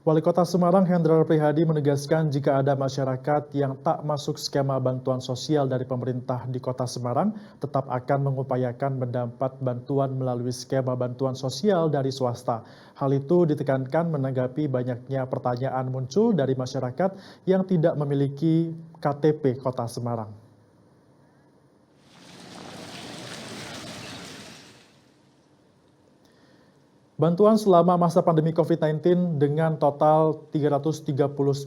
Wali Kota Semarang Hendrar Prihadi menegaskan jika ada masyarakat yang tak masuk skema bantuan sosial dari pemerintah di Kota Semarang, tetap akan mengupayakan mendapat bantuan melalui skema bantuan sosial dari swasta. Hal itu ditekankan menanggapi banyaknya pertanyaan muncul dari masyarakat yang tidak memiliki KTP Kota Semarang. Bantuan selama masa pandemi COVID-19 dengan total 339.000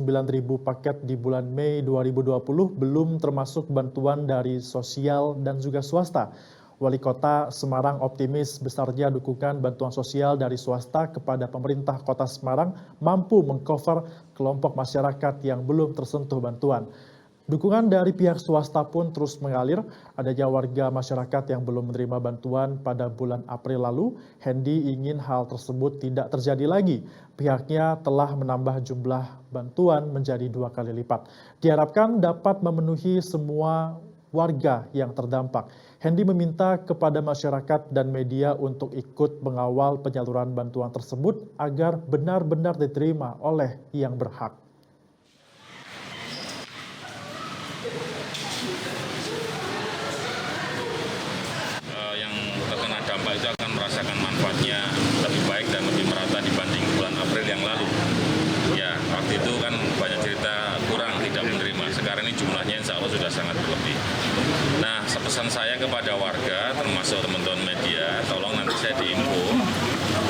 paket di bulan Mei 2020 belum termasuk bantuan dari sosial dan juga swasta. Wali Kota Semarang optimis besarnya dukungan bantuan sosial dari swasta kepada pemerintah Kota Semarang mampu mengcover kelompok masyarakat yang belum tersentuh bantuan. Dukungan dari pihak swasta pun terus mengalir. Adanya warga masyarakat yang belum menerima bantuan pada bulan April lalu. Hendy ingin hal tersebut tidak terjadi lagi. Pihaknya telah menambah jumlah bantuan menjadi 2 kali lipat. Diharapkan dapat memenuhi semua warga yang terdampak. Hendy meminta kepada masyarakat dan media untuk ikut mengawal penyaluran bantuan tersebut agar benar-benar diterima oleh yang berhak. Yang terkena dampak itu akan merasakan manfaatnya lebih baik dan lebih merata dibanding bulan April yang lalu. Ya, waktu itu kan banyak cerita kurang tidak menerima. Sekarang ini jumlahnya insya Allah sudah sangat berlebih. Nah, pesan saya kepada warga, termasuk teman-teman media, tolong nanti saya diinfo.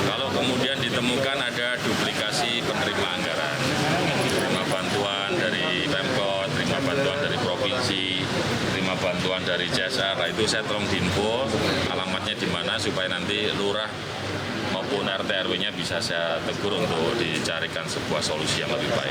Kalau kemudian ditemukan ada duplikasi penerima anggaran, terima bantuan dari Pemkot, terima bantuan dari provinsi, terima bantuan dari CSR, nah itu saya tolong diinfo alamatnya di mana supaya nanti lurah maupun RT RW-nya bisa saya tegur untuk dicarikan sebuah solusi yang lebih baik.